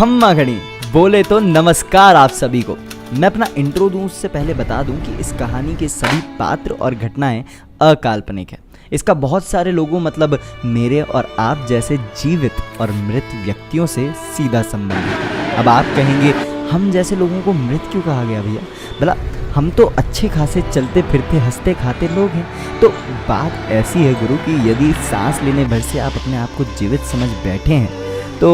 खम्मा घड़ी बोले तो नमस्कार आप सभी को। मैं अपना इंट्रो दूं उससे पहले बता दूं कि इस कहानी के सभी पात्र और घटनाएं अकाल्पनिक है। इसका बहुत सारे लोगों मतलब मेरे और आप जैसे जीवित और मृत व्यक्तियों से सीधा संबंध है। अब आप कहेंगे हम जैसे लोगों को मृत क्यों कहा गया भैया? भला हम तो अच्छे खासे चलते फिरते हंसते खाते लोग हैं। तो बात ऐसी है गुरु कि यदि सांस लेने भर से आप अपने आप को जीवित समझ बैठे हैं तो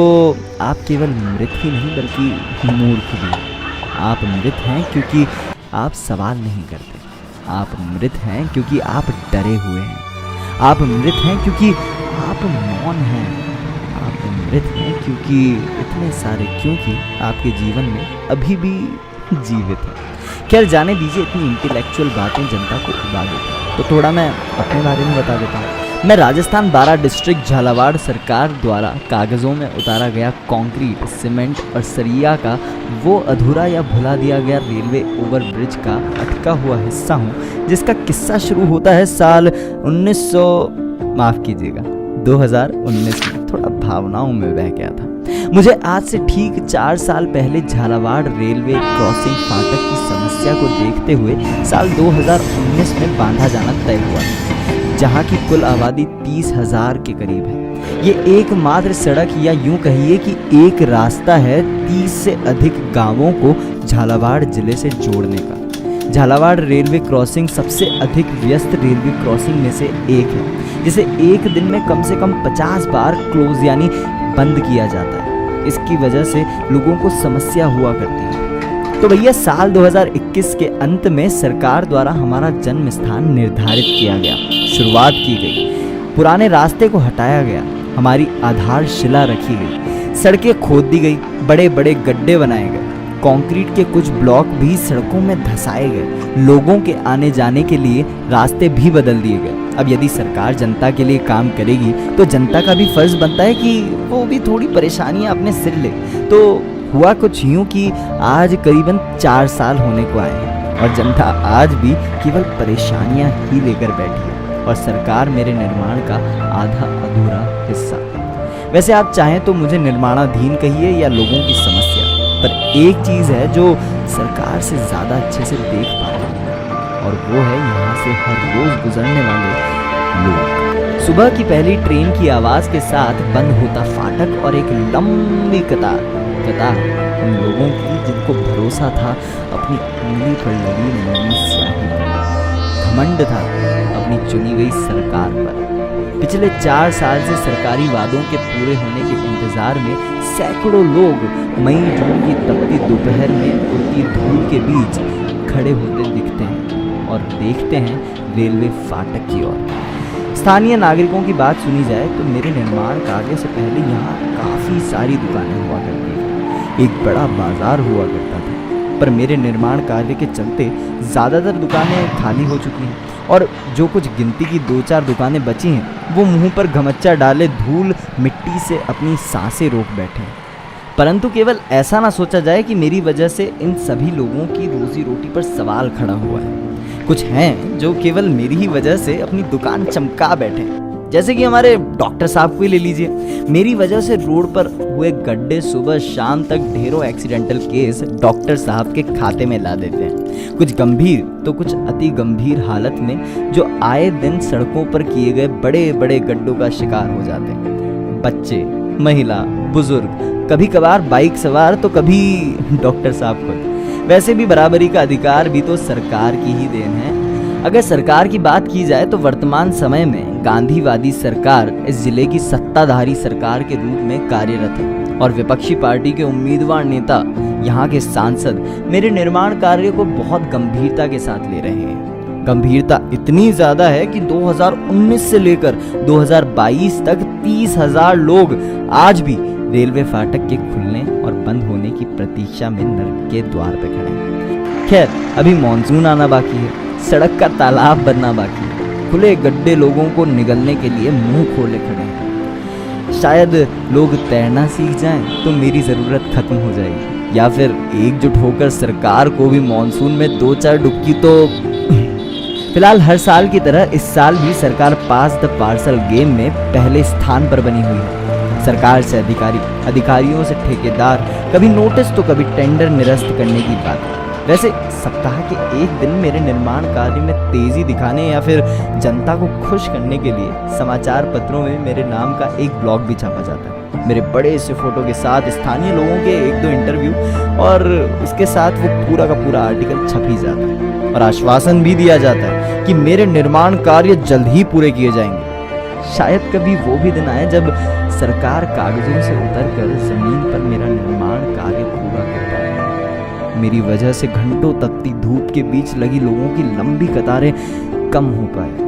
आप केवल मृत ही नहीं बल्कि मूर्ख भी हैं। आप मृत हैं क्योंकि आप सवाल नहीं करते। आप मृत हैं क्योंकि आप डरे हुए हैं। आप मृत हैं क्योंकि आप मौन हैं। आप मृत हैं क्योंकि इतने सारे क्योंकि आपके जीवन में अभी भी जीवित हैं। खैर जाने दीजिए इतनी इंटेलेक्चुअल बातें जनता को उड़ा देती हैं। तो थोड़ा मैं अपने बारे में बता देता हूँ। मैं राजस्थान 12 डिस्ट्रिक्ट झालावाड़ सरकार द्वारा कागज़ों में उतारा गया कंक्रीट, सीमेंट और सरिया का वो अधूरा या भुला दिया गया रेलवे ओवरब्रिज का अटका हुआ हिस्सा हूँ जिसका किस्सा शुरू होता है साल 2019 में। थोड़ा भावनाओं में बह गया था। मुझे आज से ठीक 4 साल पहले झालावाड़ रेलवे क्रॉसिंग फाटक की समस्या को देखते हुए साल 2019 में बांधा जाना तय हुआ, जहाँ की कुल आबादी 30,000 के करीब है। ये एकमात्र सड़क या यूं कहिए कि एक रास्ता है 30 से अधिक गांवों को झालावाड़ जिले से जोड़ने का। झालावाड़ रेलवे क्रॉसिंग सबसे अधिक व्यस्त रेलवे क्रॉसिंग में से एक है, जिसे एक दिन में कम से कम 50 बार क्लोज यानी बंद किया जाता है। इसकी वजह से लोगों को समस्या हुआ करती है। तो भैया साल 2021 के अंत में सरकार द्वारा हमारा जन्म स्थान निर्धारित किया गया, शुरुआत की गई, पुराने रास्ते को हटाया गया, हमारी आधारशिला रखी गई, सड़कें खोद दी गई, बड़े बड़े गड्ढे बनाए गए, कंक्रीट के कुछ ब्लॉक भी सड़कों में धंसाए गए, लोगों के आने जाने के लिए रास्ते भी बदल दिए गए। अब यदि सरकार जनता के लिए काम करेगी तो जनता का भी फर्ज बनता है कि वो भी थोड़ी परेशानियां अपने सिर ले। तो हुआ कुछ यूं कि आज करीबन 4 साल होने को आए हैं और जनता आज भी केवल परेशानियां ही लेकर बैठी है और सरकार मेरे निर्माण का आधा अधूरा हिस्सा। वैसे आप चाहें तो मुझे निर्माणाधीन कहिए या लोगों की समस्या, पर एक चीज़ है जो सरकार से ज़्यादा अच्छे से देख पाता हूँ और वो है यहाँ से हर रोज़ गुजरने वाले लोग। सुबह की पहली ट्रेन की आवाज़ के साथ बंद होता फाटक और एक लंबी कतार उन लोगों की जिनको भरोसा था अपनी उंगली पर लगी नई स्याही पर, घमंड था अपनी चुनी गई सरकार पर। पिछले 4 साल से सरकारी वादों के पूरे होने के इंतजार में सैकड़ों लोग मई जून की तपती दोपहर में उड़ती धूल के बीच खड़े होते दिखते हैं और देखते हैं रेलवे फाटक की ओर। स्थानीय नागरिकों की बात सुनी जाए तो मेरे निर्माण कार्य से पहले यहाँ काफ़ी सारी दुकानें हुआ करती थी, एक बड़ा बाजार हुआ करता था, पर मेरे निर्माण कार्य के चलते ज़्यादातर दुकानें खाली हो चुकी हैं और जो कुछ गिनती की 2-4 दुकानें बची हैं वो मुंह पर घमच्चा डाले धूल मिट्टी से अपनी सांसें रोक बैठे हैं। परंतु केवल ऐसा ना सोचा जाए कि मेरी वजह से इन सभी लोगों की रोजी रोटी पर सवाल खड़ा हुआ है। कुछ हैं जो केवल मेरी ही वजह से अपनी दुकान चमका बैठे हैं, जैसे कि हमारे डॉक्टर साहब को ही ले लीजिए। मेरी वजह से रोड पर हुए गड्ढे सुबह शाम तक ढेरों एक्सीडेंटल केस डॉक्टर साहब के खाते में ला देते हैं। कुछ गंभीर तो कुछ अति गंभीर हालत में जो आए दिन सड़कों पर किए गए बड़े बड़े गड्ढों का शिकार हो जाते हैं। बच्चे, महिला, बुजुर्ग, कभी कभार बाइक सवार तो कभी डॉक्टर साहब खुद। वैसे भी बराबरी का अधिकार भी तो सरकार की ही देन है। अगर सरकार की बात की जाए तो वर्तमान समय में गांधीवादी सरकार इस जिले की सत्ताधारी सरकार के रूप में कार्यरत है और विपक्षी पार्टी के उम्मीदवार नेता यहाँ के सांसद मेरे निर्माण कार्य को बहुत गंभीरता के साथ ले रहे हैं। गंभीरता इतनी ज्यादा है कि 2019 से लेकर 2022 तक 30,000 लोग आज भी रेलवे फाटक के खुलने और बंद होने की प्रतीक्षा में नर्क के द्वार पे खड़े हैं। खैर अभी मॉनसून आना बाकी है, सड़क का तालाब बनना बाकी है, खुले गड्ढे लोगों को निगलने के लिए मुंह खोले खड़े हैं। शायद लोग तैरना सीख जाएं तो मेरी ज़रूरत खत्म हो जाएगी, या फिर एकजुट होकर सरकार को भी मॉनसून में 2-4 डुबकी तो। फिलहाल हर साल की तरह इस साल भी सरकार पास द पार्सल गेम में पहले स्थान पर बनी हुई है। सरकार से अधिकारियों से ठेकेदार, कभी नोटिस तो कभी टेंडर निरस्त करने की बात। वैसे सप्ताह के एक दिन मेरे निर्माण कार्य में तेजी दिखाने या फिर जनता को खुश करने के लिए समाचार पत्रों में मेरे नाम का एक ब्लॉग भी छापा जाता है, मेरे बड़े से फोटो के साथ स्थानीय लोगों के 1-2 इंटरव्यू, और उसके साथ वो पूरा का पूरा आर्टिकल छप ही जाता है और आश्वासन भी दिया जाता है कि मेरे निर्माण कार्य जल्द ही पूरे किए जाएंगे। शायद कभी वो भी दिन आए जब सरकार कागजों से उतरकर जमीन पर मेरा निर्माण कार्य पूरा कर पाए। मेरी वजह से घंटों तपती धूप के बीच लगी लोगों की लंबी कतारें कम हो पाए।